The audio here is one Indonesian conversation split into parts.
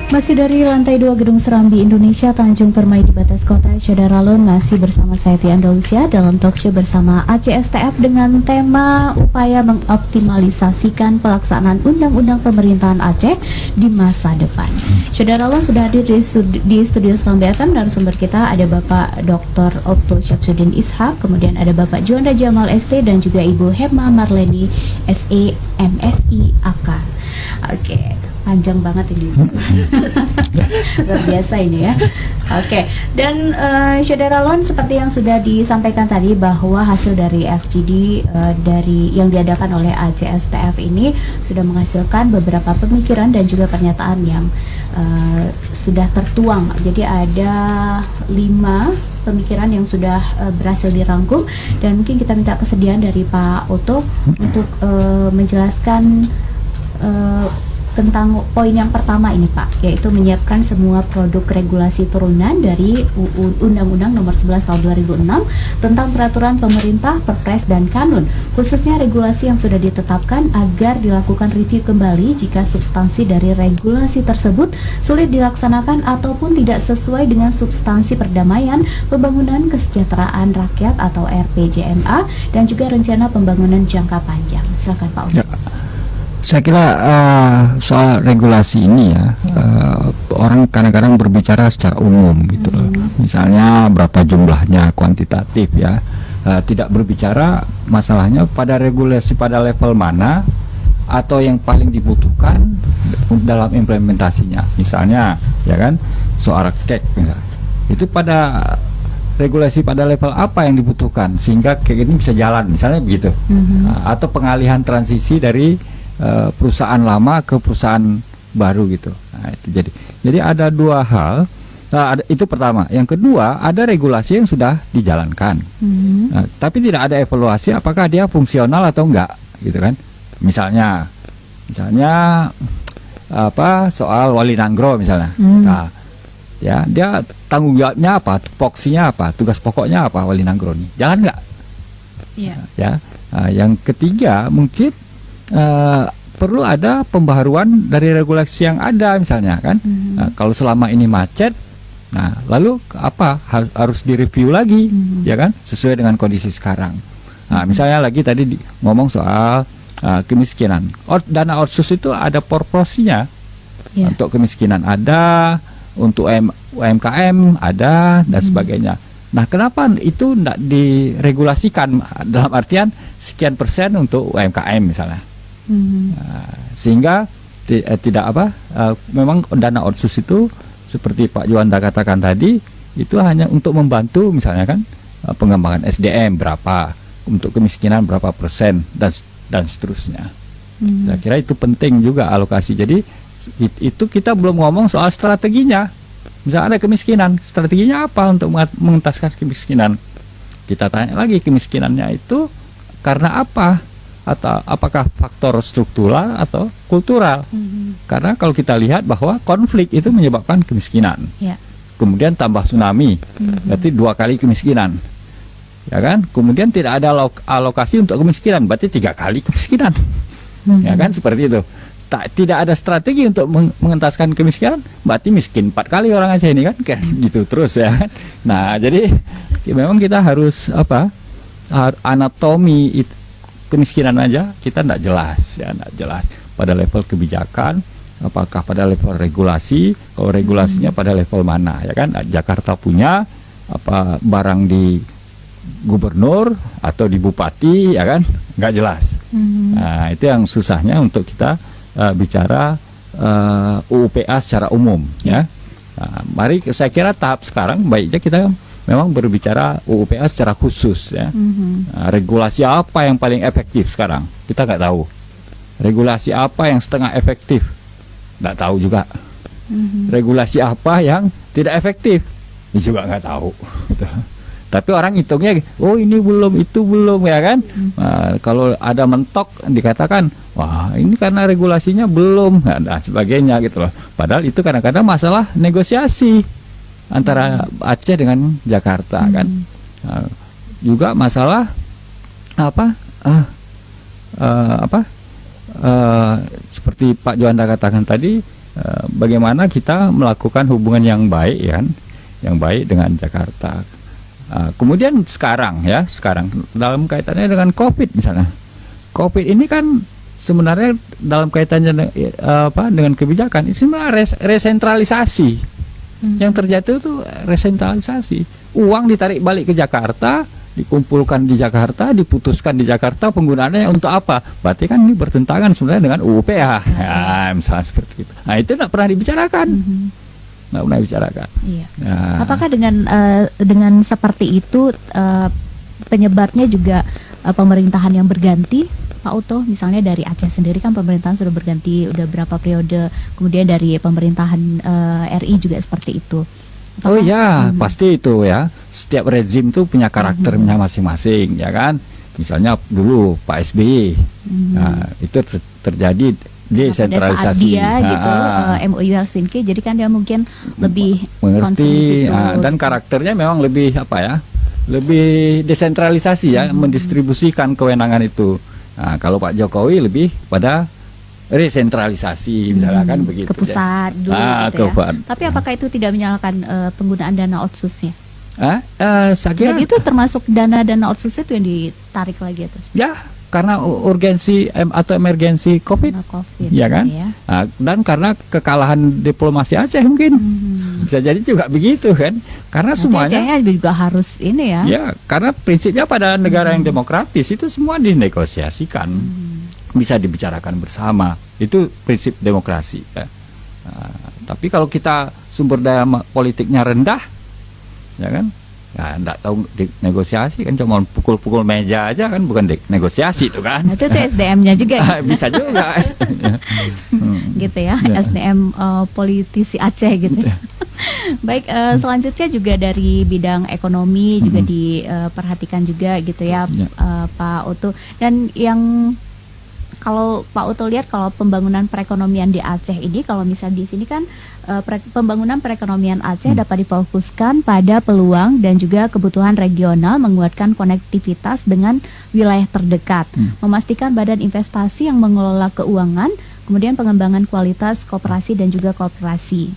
Masih dari lantai 2 Gedung Serambi Indonesia Tanjung Permai di Batas Kota, Saudara Lon masih bersama saya Tia Andalusia dalam talkshow bersama ACSTF dengan tema upaya mengoptimalisasikan pelaksanaan Undang-Undang Pemerintahan Aceh di masa depan. Saudara Lon sudah hadir di studio Serambi FM. Narasumber kita ada Bapak Dr. Otto Syamsuddin Ishak, kemudian ada Bapak Juanda Jamal ST dan juga Ibu Hema Marleni SE MSI AK. Oke. Panjang banget ini, luar biasa ini ya. Oke, dan Saudara Lon, seperti yang sudah disampaikan tadi bahwa hasil dari FGD dari yang diadakan oleh ACSTF ini sudah menghasilkan beberapa pemikiran dan juga pernyataan yang sudah tertuang. Jadi ada 5 pemikiran yang sudah berhasil dirangkum, dan mungkin kita minta kesediaan dari Pak Otto untuk menjelaskan tentang poin yang pertama ini Pak, yaitu menyiapkan semua produk regulasi turunan dari Undang-Undang Nomor 11 Tahun 2006 tentang peraturan pemerintah, perpres dan kanun, khususnya regulasi yang sudah ditetapkan agar dilakukan review kembali jika substansi dari regulasi tersebut sulit dilaksanakan ataupun tidak sesuai dengan substansi perdamaian, pembangunan kesejahteraan rakyat atau RPJMA, dan juga rencana pembangunan jangka panjang. Silakan Pak Otto. Saya kira soal regulasi ini ya, orang kadang-kadang berbicara secara umum gitu loh. Misalnya berapa jumlahnya, kuantitatif ya, tidak berbicara masalahnya pada regulasi pada level mana atau yang paling dibutuhkan dalam implementasinya. Misalnya ya kan, soal KEK misalnya, itu pada regulasi pada level apa yang dibutuhkan sehingga KEK ini bisa jalan, misalnya begitu. Atau pengalihan transisi dari perusahaan lama ke perusahaan baru gitu. Nah, itu jadi ada dua hal. Itu pertama. Yang kedua, ada regulasi yang sudah dijalankan. Nah, tapi tidak ada evaluasi apakah dia fungsional atau enggak, gitu kan? Misalnya apa soal Wali Nanggro misalnya. Nah, ya dia tanggung jawabnya apa? Tupoksinya apa? Tugas pokoknya apa Wali Nanggro ini? Jalan enggak? Yeah. Ya. Yang ketiga mungkin perlu ada pembaharuan dari regulasi yang ada misalnya kan. Nah, kalau selama ini macet, nah lalu apa harus direview lagi ya kan, sesuai dengan kondisi sekarang. Nah, misalnya lagi tadi ngomong soal kemiskinan. Dana otsus itu ada proporsinya. Untuk kemiskinan ada, untuk UMKM ada dan sebagainya. Nah, kenapa itu tidak diregulasikan dalam artian sekian persen untuk UMKM misalnya? Sehingga tidak memang dana otsus itu seperti Pak Juanda katakan tadi, itu hanya untuk membantu misalnya kan pengembangan SDM berapa, untuk kemiskinan berapa persen dan seterusnya. Saya kira itu penting juga alokasi. Jadi itu kita belum ngomong soal strateginya. Misalnya ada kemiskinan, strateginya apa untuk mengentaskan kemiskinan? Kita tanya lagi, kemiskinannya itu karena apa? Atau apakah faktor struktural atau kultural? Karena kalau kita lihat bahwa konflik itu menyebabkan kemiskinan. Kemudian tambah tsunami, berarti 2 kali kemiskinan. Ya kan? Kemudian tidak ada alokasi untuk kemiskinan, berarti 3 kali kemiskinan. Ya kan, seperti itu. Tidak ada strategi untuk mengentaskan kemiskinan, berarti miskin 4 kali orang Aceh ini kan, gitu terus ya kan. Nah, jadi memang kita harus anatomi kemiskinan aja kita tidak jelas ya, tidak jelas pada level kebijakan, apakah pada level regulasi, kalau regulasinya pada level mana ya kan. Jakarta punya apa barang di gubernur atau di bupati ya kan, nggak jelas. Nah, itu yang susahnya untuk kita bicara UUPA secara umum ya. Nah, mari saya kira tahap sekarang baiknya kita memang berbicara UUPA secara khusus ya. Nah, regulasi apa yang paling efektif sekarang? Kita nggak tahu. Regulasi apa yang setengah efektif? Nggak tahu juga. Regulasi apa yang tidak efektif? Ini juga nggak tahu. Tapi orang hitungnya, oh ini belum, itu belum ya kan. Nah, kalau ada mentok dikatakan, wah ini karena regulasinya belum, dan sebagainya gitu loh. Padahal itu kadang-kadang masalah negosiasi antara Aceh dengan Jakarta kan. Juga masalah seperti Pak Juanda katakan tadi, bagaimana kita melakukan hubungan yang baik ya kan, yang baik dengan Jakarta. Kemudian sekarang dalam kaitannya dengan COVID misalnya, COVID ini kan sebenarnya dalam kaitannya dengan kebijakan, ini sebenarnya resentralisasi. Yang terjadi itu resentralisasi. Uang ditarik balik ke Jakarta, dikumpulkan di Jakarta, diputuskan di Jakarta, penggunaannya untuk apa? Berarti kan ini bertentangan sebenarnya dengan UU PH. Ya, misalnya seperti itu. Nah, itu tidak pernah dibicarakan. Nggak pernah dibicarakan. Iya. Nah. Apakah dengan seperti itu penyebabnya juga pemerintahan yang berganti, Pak Uto? Misalnya dari Aceh sendiri kan pemerintahan sudah berganti, udah berapa periode, kemudian dari pemerintahan RI juga seperti itu. Apakah? Oh iya, pasti itu ya. Setiap rezim tuh punya karakternya masing-masing, ya kan. Misalnya dulu Pak SBY, nah, itu terjadi desentralisasi. Pada saat dia gitu, MOU Helsinki, jadi kan dia mungkin lebih mengerti dan karakternya memang lebih lebih desentralisasi ya, mendistribusikan kewenangan itu. Nah, kalau Pak Jokowi lebih pada resentralisasi misalnya kan begitu. Ke pusat dulu gitu ya. Tapi apakah itu tidak menyalahkan penggunaan dana otsusnya? Saya kira jadi itu termasuk dana otsus itu yang ditarik lagi atau? Ya, karena urgensi atau emergensi COVID ya kan, ya. Nah, dan karena kekalahan diplomasi Aceh mungkin bisa jadi juga begitu kan, karena semuanya juga harus ini ya. Ya, karena prinsipnya pada negara yang demokratis itu semua dinegosiasikan, bisa dibicarakan bersama, itu prinsip demokrasi. Ya. Nah, tapi kalau kita sumber daya politiknya rendah, ya kan? Ya, enggak tahu negosiasi kan, cuma pukul-pukul meja aja kan, bukan negosiasi itu kan. Nah, itu SDM-nya juga ya? Bisa juga gitu ya, SDM politisi Aceh gitu ya. Baik, selanjutnya juga dari bidang ekonomi juga diperhatikan juga gitu ya, Pak Uto. Dan yang kalau Pak Uto lihat, kalau pembangunan perekonomian di Aceh ini, kalau misalnya di sini kan pembangunan perekonomian Aceh dapat difokuskan pada peluang dan juga kebutuhan regional, menguatkan konektivitas dengan wilayah terdekat, memastikan badan investasi yang mengelola keuangan, kemudian pengembangan kualitas koperasi dan juga kooperasi,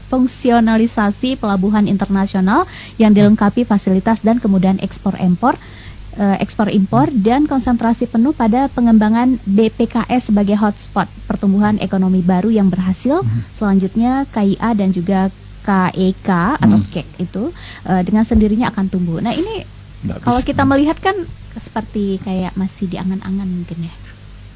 fungsionalisasi pelabuhan internasional yang dilengkapi fasilitas dan kemudahan ekspor-impor, dan konsentrasi penuh pada pengembangan BPKS sebagai hotspot pertumbuhan ekonomi baru yang berhasil. Selanjutnya KIA dan juga KEK atau KEK itu dengan sendirinya akan tumbuh. Nah ini kalau kita melihat kan seperti kayak masih diangan-angan mungkin ya.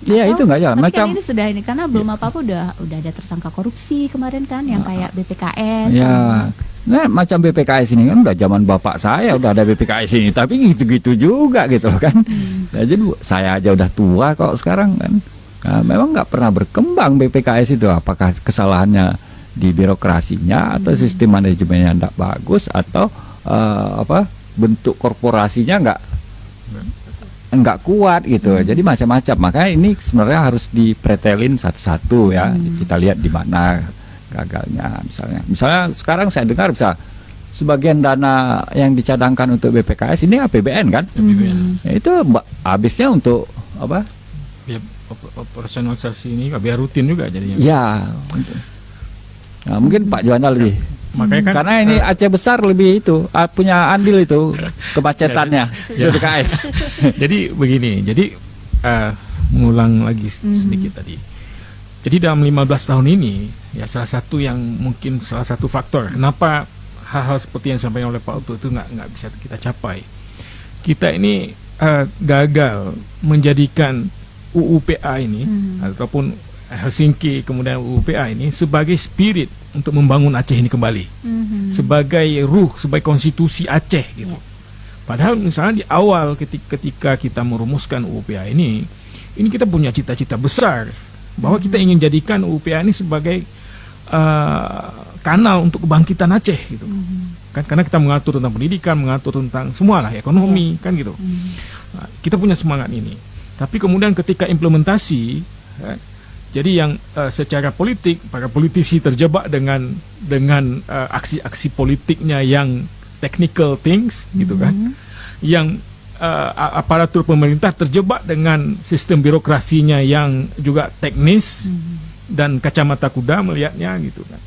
Iya, itu nggak jalan. Tapi kan ini sudah ini karena belum apa-apa udah ada tersangka korupsi kemarin kan, yang kayak BPKS. Ya. Nah, macam BPKS ini kan udah zaman bapak saya udah ada BPKS ini, tapi gitu-gitu juga gitu loh kan. Nah, jadi saya aja udah tua kok sekarang kan. Nah, memang nggak pernah berkembang BPKS itu. Apakah kesalahannya di birokrasinya atau sistem manajemennya tidak bagus, atau bentuk korporasinya nggak kuat gitu. Jadi macam-macam. Makanya ini sebenarnya harus dipretelin satu-satu ya. Kita lihat di mana gagalnya. Misalnya sekarang saya dengar bisa sebagian dana yang dicadangkan untuk BPKS ini APBN kan. Ya, itu habisnya untuk apa? Ya, operasionalisasi ini biar rutin juga jadinya. Ya. Nah, mungkin Pak Juanda lebih. Makanya kan, karena ini Aceh besar lebih itu punya andil itu kemacetannya BPKS. Jadi begini, mengulang lagi sedikit tadi. Jadi dalam 15 tahun ini ya salah satu faktor kenapa hal-hal seperti yang disampaikan oleh Pak Uto itu nggak bisa kita capai. Kita ini gagal menjadikan UUPA ini ataupun Helsinki kemudian UUPA ini sebagai spirit untuk membangun Aceh ini kembali, sebagai ruh, sebagai konstitusi Aceh gitu. Padahal misalnya di awal ketika kita merumuskan UUPA ini kita punya cita-cita besar bahwa kita ingin jadikan UUPA ini sebagai kanal untuk kebangkitan Aceh gitu. Kan karena kita mengatur tentang pendidikan, mengatur tentang semua lah, ekonomi kan gitu. Nah, kita punya semangat ini. Tapi kemudian ketika implementasi jadi yang secara politik para politisi terjebak dengan aksi-aksi politiknya yang technical things gitu kan. Yang aparatur pemerintah terjebak dengan sistem birokrasinya yang juga teknis dan kacamata kuda melihatnya gitu kan.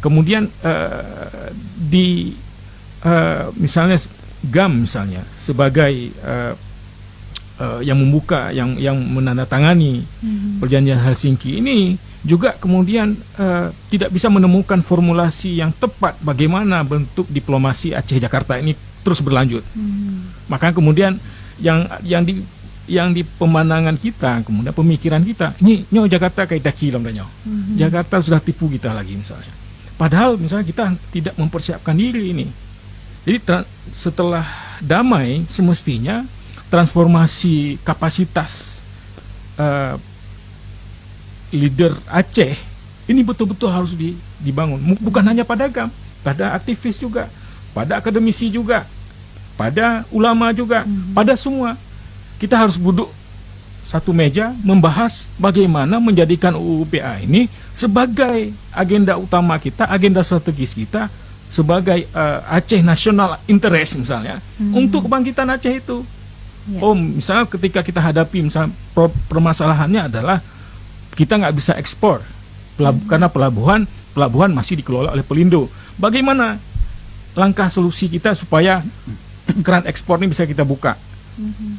Kemudian misalnya GAM misalnya sebagai yang membuka, yang menandatangani perjanjian Helsinki ini juga kemudian tidak bisa menemukan formulasi yang tepat bagaimana bentuk diplomasi Aceh Jakarta ini terus berlanjut. Maka kemudian yang di pemandangan kita, kemudian pemikiran kita, ini Jakarta kayak dakilam dan Jakarta sudah tipu kita lagi misalnya. Padahal misalnya kita tidak mempersiapkan diri ini. Jadi setelah damai semestinya transformasi kapasitas leader Aceh ini betul-betul harus dibangun. Bukan hanya pada GAM, pada aktivis juga, pada akademisi juga, pada ulama juga, pada semua. Kita harus duduk satu meja membahas bagaimana menjadikan UU PA ini sebagai agenda utama kita, agenda strategis kita, sebagai Aceh National Interest misalnya, untuk kebangkitan Aceh itu. Misalnya ketika kita hadapi misalnya permasalahannya adalah kita nggak bisa ekspor karena pelabuhan masih dikelola oleh Pelindo. Bagaimana langkah solusi kita supaya keran ekspor ini bisa kita buka?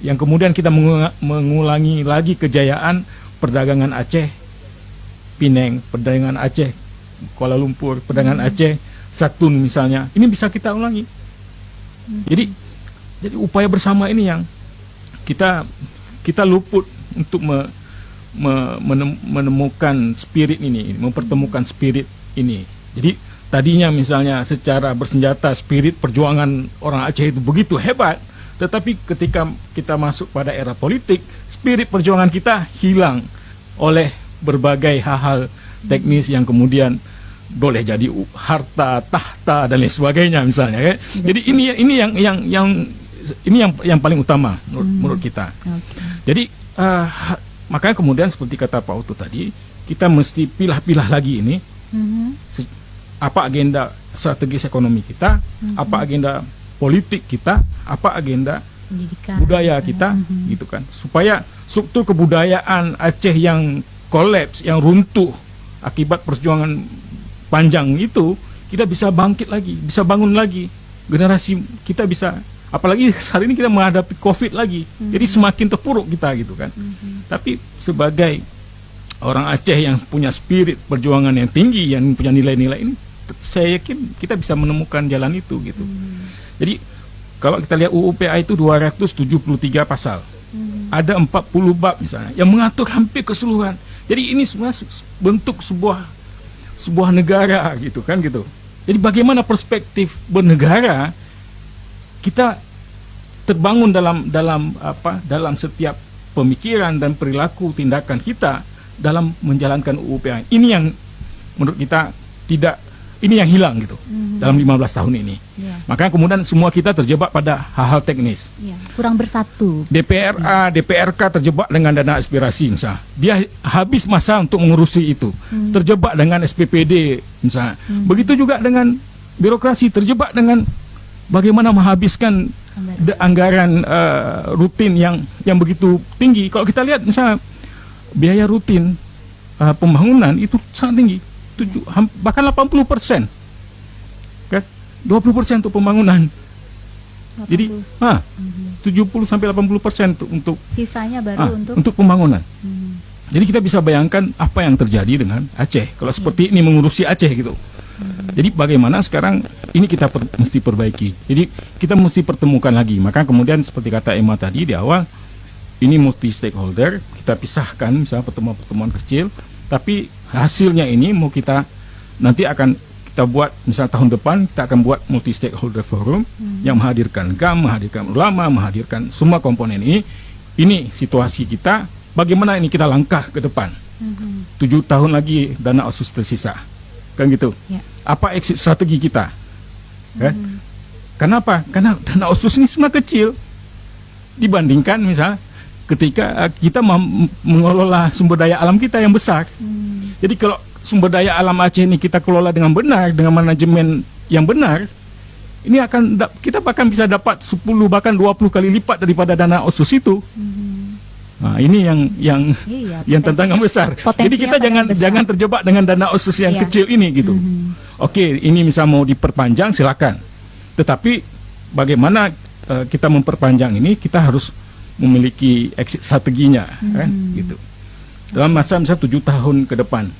Yang kemudian kita mengulangi lagi kejayaan perdagangan Aceh Pineng, perdagangan Aceh Kuala Lumpur, perdagangan Aceh Satun misalnya. Ini bisa kita ulangi. Jadi upaya bersama ini yang kita luput untuk menemukan spirit ini, mempertemukan spirit ini. Jadi tadinya misalnya secara bersenjata spirit perjuangan orang Aceh itu begitu hebat, tetapi ketika kita masuk pada era politik, spirit perjuangan kita hilang oleh berbagai hal-hal teknis yang kemudian boleh jadi harta, tahta dan lain sebagainya misalnya. Ya. Jadi ini yang paling utama menurut kita. Jadi makanya kemudian seperti kata Pak Utut tadi, kita mesti pilah-pilah lagi ini apa agenda strategis ekonomi kita, apa agenda politik kita, apa agenda pendidikan, budaya kita, gitu kan, supaya struktur kebudayaan Aceh yang kolaps, yang runtuh akibat perjuangan panjang itu, kita bisa bangkit lagi, bisa bangun lagi, generasi kita bisa. Apalagi hari ini kita menghadapi COVID lagi, jadi semakin terpuruk kita gitu kan. Tapi sebagai orang Aceh yang punya spirit perjuangan yang tinggi, yang punya nilai-nilai ini, saya yakin kita bisa menemukan jalan itu gitu. Jadi kalau kita lihat UU PA itu 273 pasal, ada 40 bab misalnya yang mengatur hampir keseluruhan. Jadi ini sebenarnya bentuk sebuah negara gitu kan gitu. Jadi bagaimana perspektif bernegara kita terbangun dalam setiap pemikiran dan perilaku tindakan kita dalam menjalankan UU PA. Ini yang menurut kita ini yang hilang gitu dalam 15 tahun ini. Makanya kemudian semua kita terjebak pada hal-hal teknis. Kurang bersatu. DPRK terjebak dengan dana aspirasi misalnya. Dia habis masa untuk mengurusi itu. Terjebak dengan SPPD misalnya. Begitu juga dengan birokrasi, terjebak dengan bagaimana menghabiskan anggaran rutin yang begitu tinggi. Kalau kita lihat misalnya biaya rutin pembangunan itu sangat tinggi, bahkan 80%, kan? 20% untuk pembangunan. 80. Jadi 70 sampai 80% untuk sisanya baru untuk pembangunan. Jadi kita bisa bayangkan apa yang terjadi dengan Aceh kalau seperti ini mengurusi Aceh gitu. Jadi bagaimana sekarang ini kita mesti perbaiki. Jadi kita mesti pertemukan lagi. Maka kemudian seperti kata Emma tadi di awal, ini multi stakeholder, kita pisahkan misalnya pertemuan-pertemuan kecil, tapi hasilnya ini mau kita nanti akan kita buat misalnya tahun depan kita akan buat multi stakeholder forum yang menghadirkan GAM, menghadirkan ulama, menghadirkan semua komponen ini. Ini situasi kita, bagaimana ini kita langkah ke depan. 7 tahun lagi dana otsus tersisa. Kan gitu. Apa exit strategi kita? Kan? Kenapa? Karena dana otsus ini semua kecil dibandingkan misalnya ketika kita mengelola sumber daya alam kita yang besar. Jadi kalau sumber daya alam Aceh ini kita kelola dengan benar, dengan manajemen yang benar, ini kita bahkan bisa dapat 10 bahkan 20 kali lipat daripada dana otsus itu. Nah, ini yang Iya, yang tantangan besar. Jadi potensinya kita sangat besar. jangan terjebak dengan dana otsus yang Iya. kecil ini gitu. Oke, ini misal mau diperpanjang silakan. Tetapi bagaimana kita memperpanjang ini, kita harus memiliki exit strateginya kan gitu. Dalam masa misal 7 tahun ke depan.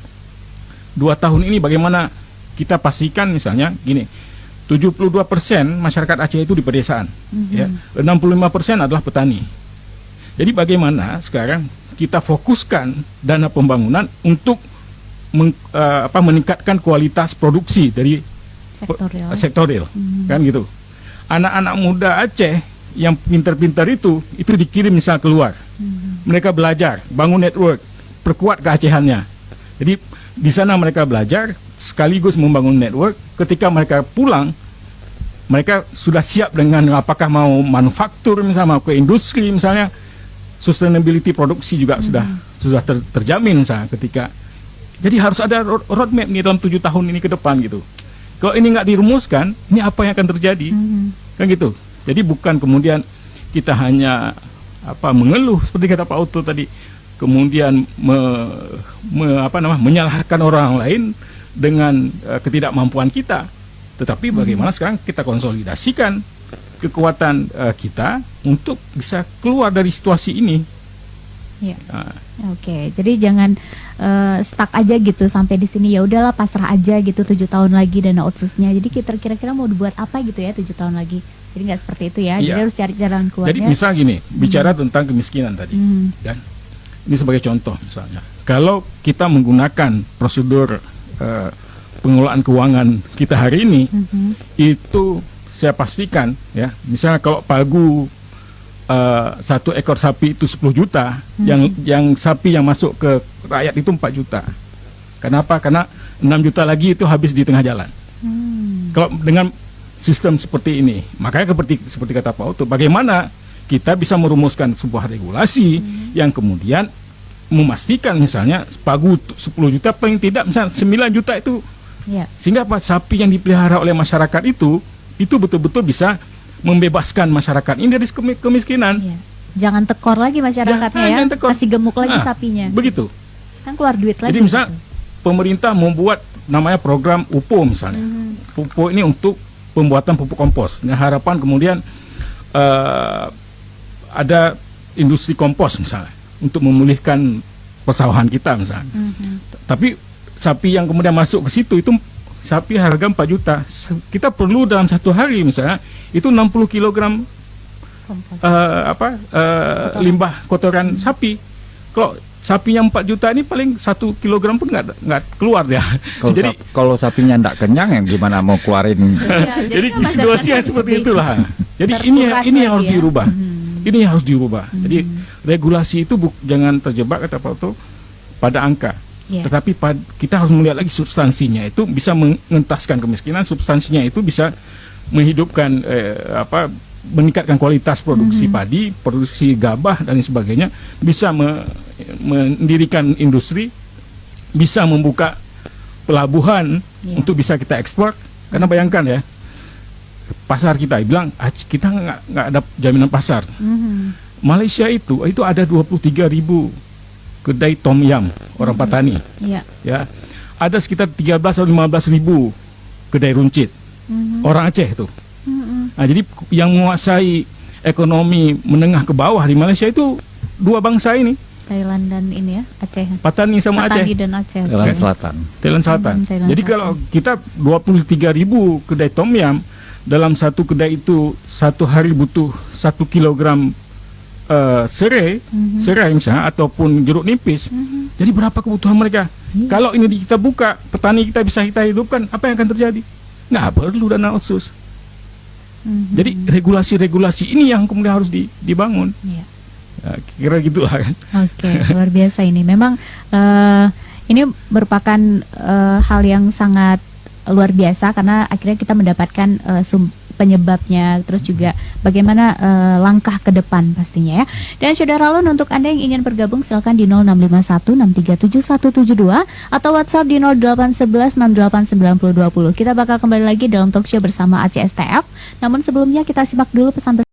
2 tahun ini bagaimana kita pastikan misalnya gini. 72% masyarakat Aceh itu di pedesaan, ya. 65% adalah petani. Jadi bagaimana sekarang kita fokuskan dana pembangunan untuk meningkatkan kualitas produksi dari sektor real, kan gitu. Anak-anak muda Aceh yang pintar-pintar itu dikirim misal keluar, mereka belajar, bangun network, perkuat keacehannya. Jadi di sana mereka belajar sekaligus membangun network. Ketika mereka pulang, mereka sudah siap dengan apakah mau manufaktur misalnya, mau ke industri misalnya. Sustainability produksi juga sudah terjamin misalnya ketika. Jadi harus ada roadmap nih dalam 7 tahun ini ke depan gitu. Kalau ini nggak dirumuskan, ini apa yang akan terjadi? Kan gitu. Jadi bukan kemudian kita hanya mengeluh seperti kata Pak Oto tadi, kemudian menyalahkan orang lain dengan ketidakmampuan kita. Tetapi bagaimana sekarang kita konsolidasikan kekuatan kita untuk bisa keluar dari situasi ini. Ya. Oke, jadi jangan stuck aja gitu sampai di sini, ya udahlah pasrah aja gitu 7 tahun lagi dana otsusnya. Jadi kita kira-kira mau dibuat apa gitu ya 7 tahun lagi. Jadi nggak seperti itu ya. Jadi harus cari jalan keluarnya. Jadi misal gini, bicara tentang kemiskinan tadi, kan? Ini sebagai contoh misalnya, kalau kita menggunakan prosedur pengelolaan keuangan kita hari ini, itu saya pastikan ya, misalnya kalau pagu 1 ekor sapi itu 10 juta, yang sapi yang masuk ke rakyat itu 4 juta. Kenapa? Karena 6 juta lagi itu habis di tengah jalan. Kalau dengan sistem seperti ini, makanya seperti kata Pak Oto, bagaimana kita bisa merumuskan sebuah regulasi yang kemudian memastikan misalnya pagu 10 juta paling tidak misalnya 9 juta itu, sehingga sapi yang dipelihara oleh masyarakat itu betul-betul bisa membebaskan masyarakat ini dari kemiskinan. Jangan tekor lagi masyarakatnya ya, kasih gemuk lagi sapinya. Begitu. Kan keluar duit lagi. Jadi misal pemerintah membuat namanya program UPO misalnya. UPO ini untuk pembuatan pupuk kompos. Nah, harapan kemudian ada industri kompos misalnya untuk memulihkan persawahan kita misalnya. Tapi sapi yang kemudian masuk ke situ itu sapi harga 4 juta. Kita perlu dalam 1 hari misalnya itu 60 kg limbah kotoran sapi. Kalau sapi yang 4 juta ini paling 1 kilogram pun nggak keluar ya. Kalau sapinya nggak kenyang, yang gimana mau keluarin? Jadi situasinya seperti itulah. Jadi ini yang harus dirubah. Ini yang harus dirubah. Jadi regulasi itu jangan terjebak kata Pak Oto pada angka. Tetapi kita harus melihat lagi substansinya, itu bisa mengentaskan kemiskinan, substansinya itu bisa menghidupkan meningkatkan kualitas produksi padi, produksi gabah dan sebagainya, bisa mendirikan industri, bisa membuka pelabuhan untuk bisa kita ekspor. Karena bayangkan ya, pasar kita bilang kita nggak ada jaminan pasar. Malaysia itu ada 23.000 kedai tom yam orang Patani. Ya. Ada sekitar 13 atau 15.000 kedai runcit. Orang Aceh itu. Nah, jadi yang menguasai ekonomi menengah ke bawah di Malaysia itu 2 bangsa ini. Thailand dan ini ya, Aceh. Patani sama Aceh. Patani dan Aceh. Thailand Selatan. Jadi kalau kita 23.000 kedai tom yam, dalam satu kedai itu 1 hari butuh 1 kilogram serai misalnya ataupun jeruk nipis. Jadi berapa kebutuhan mereka? Kalau ini kita buka, petani kita bisa kita hidupkan, apa yang akan terjadi? Nggak perlu dana otsus. Jadi regulasi-regulasi ini yang kemudian harus dibangun. Kira gitulah kan. Oke, luar biasa ini. Memang ini merupakan hal yang sangat luar biasa karena akhirnya kita mendapatkan penyebabnya, terus juga bagaimana langkah ke depan pastinya ya. Dan Saudara Lun, untuk Anda yang ingin bergabung silakan di 0651637172 atau WhatsApp di 0811689020. Kita bakal kembali lagi dalam talk show bersama ACSTF. Namun sebelumnya kita simak dulu pesan